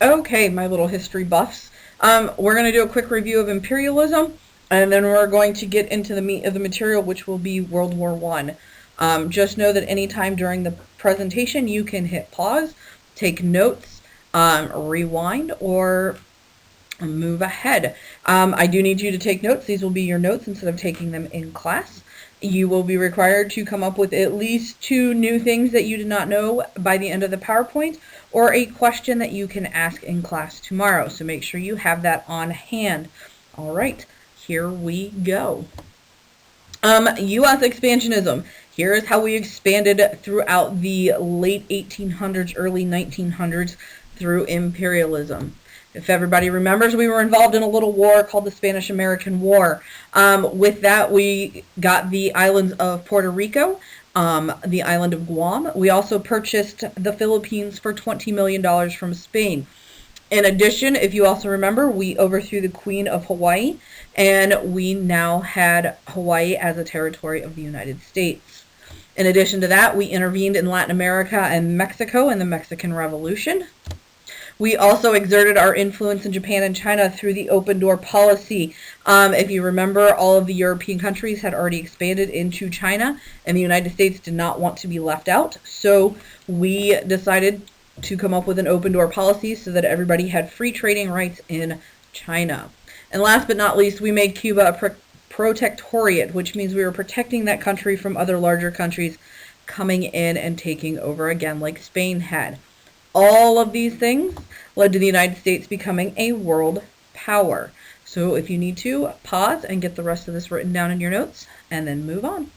Okay, my little history buffs. We're going to do a quick review of imperialism, and then we're going to get into the meat of the material, which will be World War One. Just know that anytime during the presentation, you can hit pause, take notes, rewind, or move ahead. I do need you to take notes. These will be your notes instead of taking them in class. You will be required to come up with at least 2 new things that you did not know by the end of the PowerPoint, or a question that you can ask in class tomorrow. So make sure you have that on hand. All right, here we go. U.S. expansionism. Here is how we expanded throughout the late 1800s, early 1900s through imperialism. If everybody remembers, we were involved in a little war called the Spanish-American War. With that, we got the islands of Puerto Rico, the island of Guam. We also purchased the Philippines for $20 million from Spain. In addition, if you also remember, we overthrew the Queen of Hawaii, and we now had Hawaii as a territory of the United States. In addition to that, we intervened in Latin America and Mexico in the Mexican Revolution. We also exerted our influence in Japan and China through the open door policy. If you remember, all of the European countries had already expanded into China, and the United States did not want to be left out. So we decided to come up with an open door policy so that everybody had free trading rights in China. And last but not least, we made Cuba a protectorate, which means we were protecting that country from other larger countries coming in and taking over again, like Spain had. All of these things led to the United States becoming a world power. So if you need to, pause and get the rest of this written down in your notes, and then move on.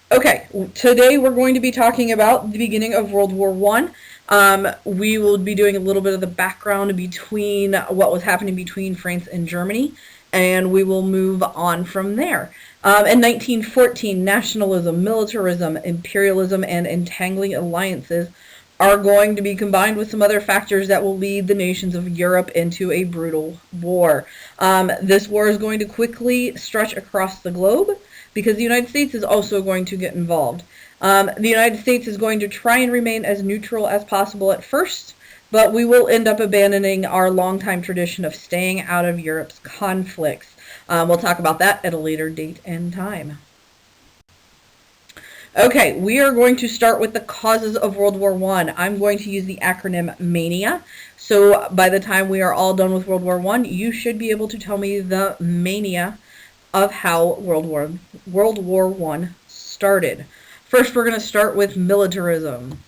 Okay, today we're going to be talking about the beginning of World War One. We will be doing a little bit of the background between what was happening between France and Germany, and we will move on from there. In 1914, nationalism, militarism, imperialism, and entangling alliances are going to be combined with some other factors that will lead the nations of Europe into a brutal war. This war is going to quickly stretch across the globe, because the United States is also going to get involved. The United States is going to try and remain as neutral as possible at first, but we will end up abandoning our longtime tradition of staying out of Europe's conflicts. We'll talk about that at a later date and time. Okay, we are going to start with the causes of World War One. I'm going to use the acronym MANIA. So by the time we are all done with World War One, you should be able to tell me the mania of how World War One started. First, we're going to start with militarism.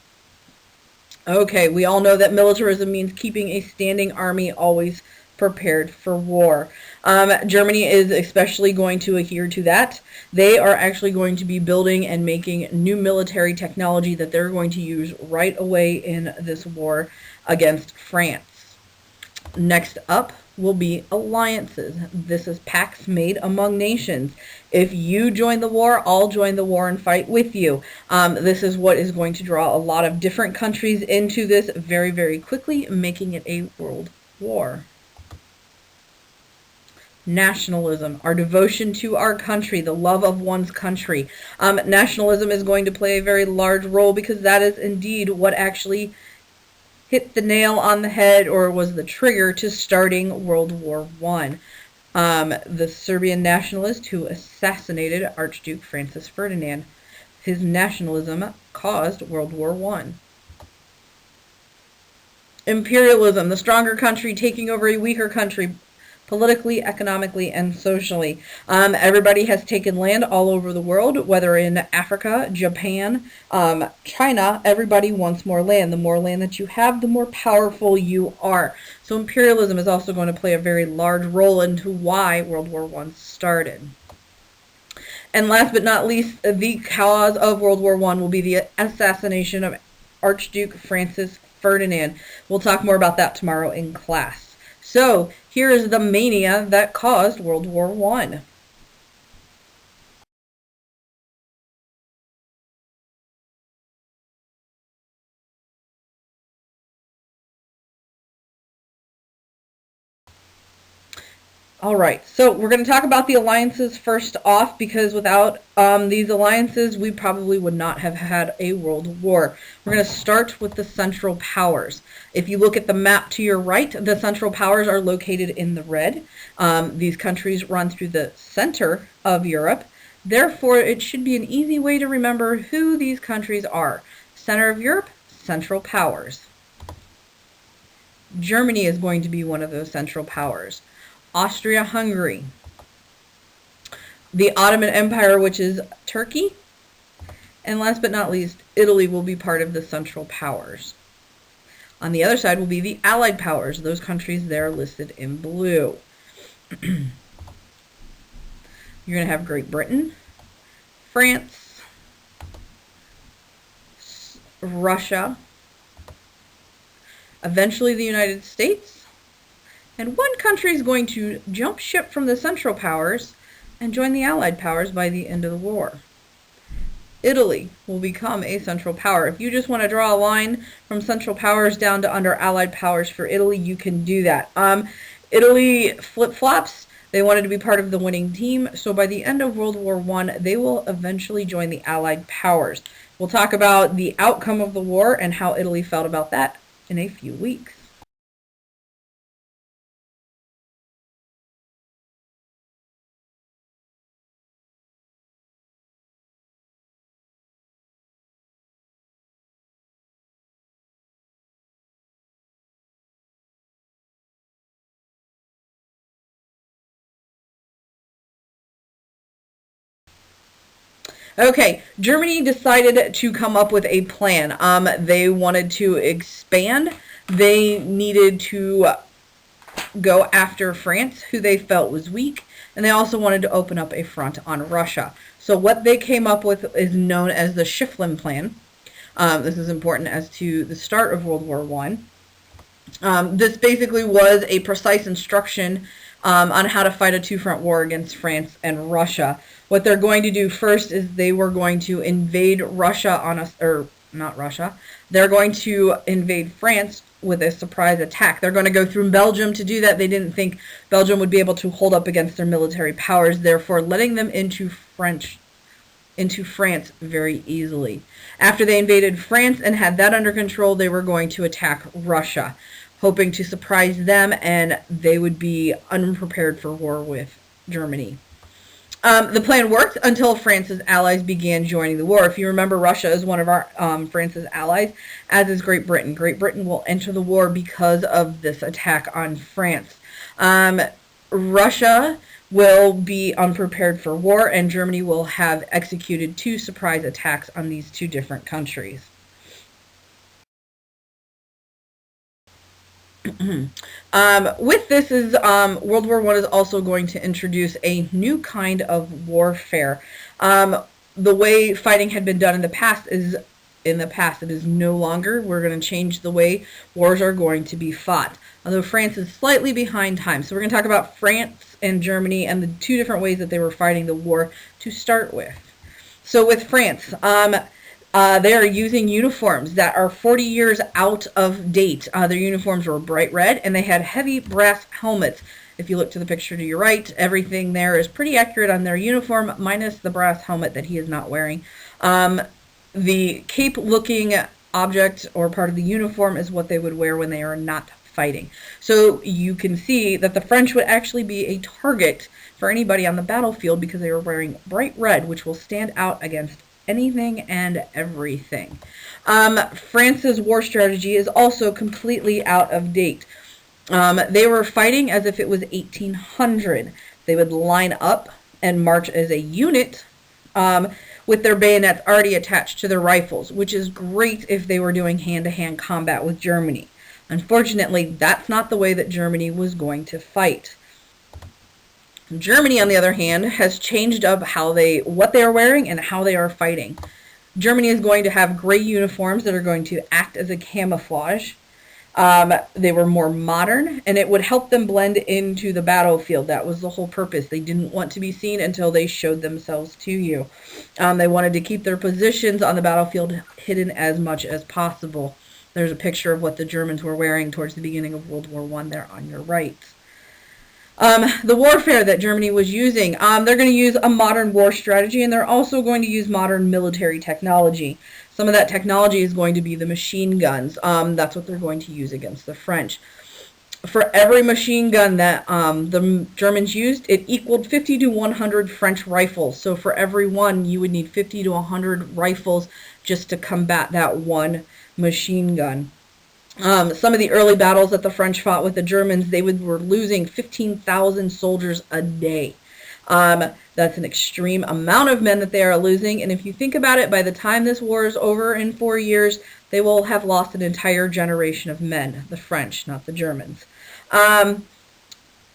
Okay, we all know that militarism means keeping a standing army always prepared for war. Germany is especially going to adhere to that. They are actually going to be building and making new military technology that they're going to use right away in this war against France. Next up will be alliances. This is pacts made among nations. If you join the war, I'll join the war and fight with you. This is what is going to draw a lot of different countries into this very, very quickly, making it a world war. Nationalism, our devotion to our country, the love of one's country. Nationalism is going to play a very large role because that is indeed what actually hit the nail on the head, or was the trigger to starting World War One. The Serbian nationalist who assassinated Archduke Francis Ferdinand. His nationalism caused World War One. Imperialism, the stronger country taking over a weaker country, politically, economically, and socially. Everybody has taken land all over the world, whether in Africa, Japan, China. Everybody wants more land. The more land that you have, the more powerful you are. So imperialism is also going to play a very large role into why World War I started. And last but not least, the cause of World War I will be the assassination of Archduke Francis Ferdinand. We'll talk more about that tomorrow in class. So here is the mania that caused World War I. All right, so we're going to talk about the alliances first off, because without these alliances, we probably would not have had a world war. We're going to start with the Central Powers. If you look at the map to your right, the Central Powers are located in the red. These countries run through the center of Europe. Therefore, it should be an easy way to remember who these countries are. Center of Europe, Central Powers. Germany is going to be one of those Central Powers. Austria-Hungary, the Ottoman Empire, which is Turkey, and last but not least, Italy will be part of the Central Powers. On the other side will be the Allied Powers, those countries there listed in blue. You're going to have Great Britain, France, Russia, eventually the United States, and one country is going to jump ship from the Central Powers and join the Allied Powers by the end of the war. Italy will become a Central Power. If you just want to draw a line from Central Powers down to under Allied Powers for Italy, you can do that. Italy flip-flops. They wanted to be part of the winning team, so by the end of World War I, they will eventually join the Allied Powers. We'll talk about the outcome of the war and how Italy felt about that in a few weeks. Okay, Germany decided to come up with a plan. They wanted to expand. They needed to go after France, who they felt was weak, and they also wanted to open up a front on Russia. So what they came up with is known as the Schieffelin Plan. This is important as to the start of World War I. This basically was a precise instruction on how to fight a two-front war against France and Russia. What they're going to do first is they were going to invade Russia on a, or not Russia, they're going to invade France with a surprise attack. They're going to go through Belgium to do that. They didn't think Belgium would be able to hold up against their military powers, therefore letting them into France very easily. After they invaded France and had that under control, they were going to attack Russia, hoping to surprise them, and they would be unprepared for war with Germany. The plan worked until France's allies began joining the war. If you remember, Russia is one of our France's allies, as is Great Britain. Great Britain will enter the war because of this attack on France. Russia will be unprepared for war, and Germany will have executed 2 surprise attacks on these 2 different countries. With this is World War I is also going to introduce a new kind of warfare. The way fighting had been done in the past is it is no longer. We're going to change the way wars are going to be fought. Although France is slightly behind time. So we're going to talk about France and Germany and the 2 different ways that they were fighting the war to start with. So with France, they are using uniforms that are 40 years out of date. Their uniforms were bright red, and they had heavy brass helmets. If you look to the picture to your right, everything there is pretty accurate on their uniform, minus the brass helmet that he is not wearing. The cape-looking object or part of the uniform is what they would wear when they are not fighting. So you can see that the French would actually be a target for anybody on the battlefield because they were wearing bright red, which will stand out against anything and everything. France's war strategy is also completely out of date. They were fighting as if it was 1800. They would line up and march as a unit with their bayonets already attached to their rifles, which is great if they were doing hand-to-hand combat with Germany. Unfortunately, that's not the way that Germany was going to fight. Germany, on the other hand, has changed up what they are wearing and how they are fighting. Germany is going to have gray uniforms that are going to act as a camouflage. They were more modern, and it would help them blend into the battlefield. That was the whole purpose. They didn't want to be seen until they showed themselves to you. They wanted to keep their positions on the battlefield hidden as much as possible. There's a picture of what the Germans were wearing towards the beginning of World War I there on your right. The warfare that Germany was using, they're going to use a modern war strategy, and they're also going to use modern military technology. Some of that technology is going to be the machine guns. That's what they're going to use against the French. For every machine gun that the Germans used, it equaled 50 to 100 French rifles. So for every one, you would need 50 to 100 rifles just to combat that one machine gun. Some of the early battles that the French fought with the Germans, they were losing 15,000 soldiers a day. That's an extreme amount of men that they are losing, and if you think about it, by the time this war is over in 4 years, they will have lost an entire generation of men, the French, not the Germans.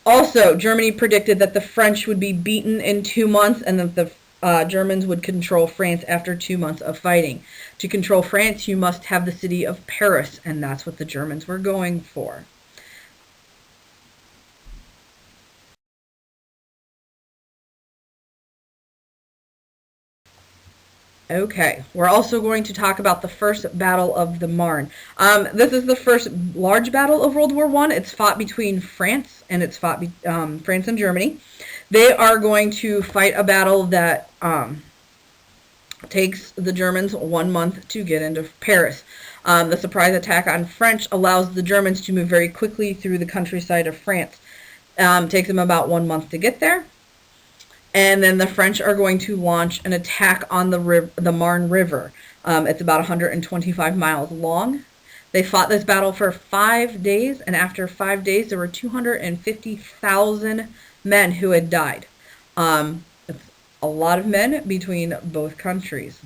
Also, Germany predicted that the French would be beaten in 2 months and that the Germans would control France after 2 months of fighting. To control France, you must have the city of Paris, and that's what the Germans were going for. Okay, we're also going to talk about the First Battle of the Marne. This is the first large battle of World War I. It's fought between France and France and Germany. They are going to fight a battle that takes the Germans 1 month to get into Paris. The surprise attack on French allows the Germans to move very quickly through the countryside of France. Takes them about 1 month to get there. And then the French are going to launch an attack on the Marne River. It's about 125 miles long. They fought this battle for 5 days, and after 5 days, there were 250,000 men who had died. It's a lot of men between both countries.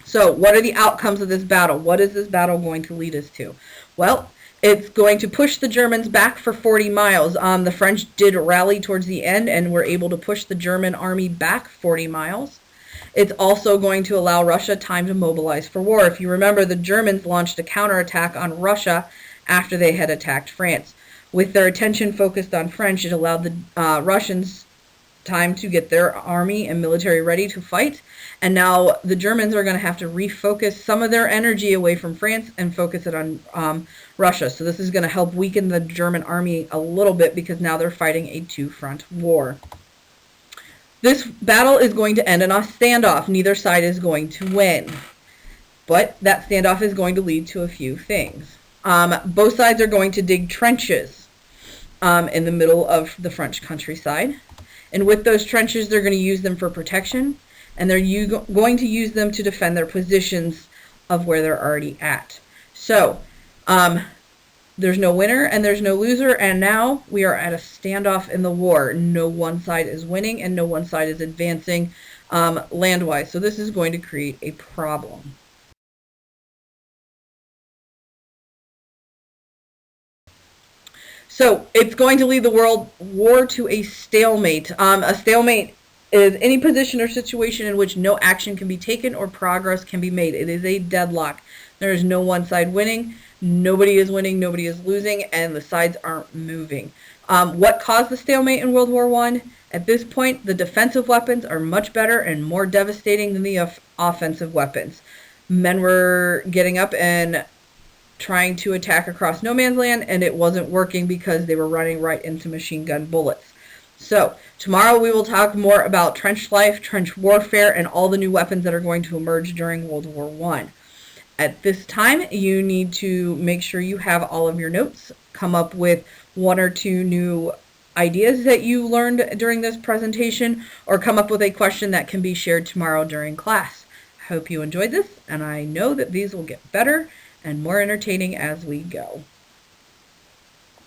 So what are the outcomes of this battle? What is this battle going to lead us to? Well, it's going to push the Germans back for 40 miles. The French did rally towards the end and were able to push the German army back 40 miles. It's also going to allow Russia time to mobilize for war. If you remember, the Germans launched a counterattack on Russia after they had attacked France. With their attention focused on French, it allowed the Russians time to get their army and military ready to fight. And now the Germans are going to have to refocus some of their energy away from France and focus it on Russia. So this is going to help weaken the German army a little bit because now they're fighting a two-front war. This battle is going to end in a standoff. Neither side is going to win. But that standoff is going to lead to a few things. Both sides are going to dig trenches in the middle of the French countryside. And with those trenches, they're going to use them for protection, and they're going to use them to defend their positions of where they're already at. So, there's no winner and there's no loser, and now we are at a standoff in the war. No one side is winning and no one side is advancing land-wise. So this is going to create a problem. So it's going to lead the world war to a stalemate. A stalemate is any position or situation in which no action can be taken or progress can be made. It is a deadlock. There is no one side winning. Nobody is winning. Nobody is losing. And the sides aren't moving. What caused the stalemate in World War I? At this point, the defensive weapons are much better and more devastating than the offensive weapons. Men were getting up and trying to attack across no man's land, and it wasn't working because they were running right into machine gun bullets. So, tomorrow we will talk more about trench life, trench warfare, and all the new weapons that are going to emerge during World War I. At this time, you need to make sure you have all of your notes, come up with 1 or 2 new ideas that you learned during this presentation, or come up with a question that can be shared tomorrow during class. I hope you enjoyed this, and I know that these will get better and more entertaining as we go.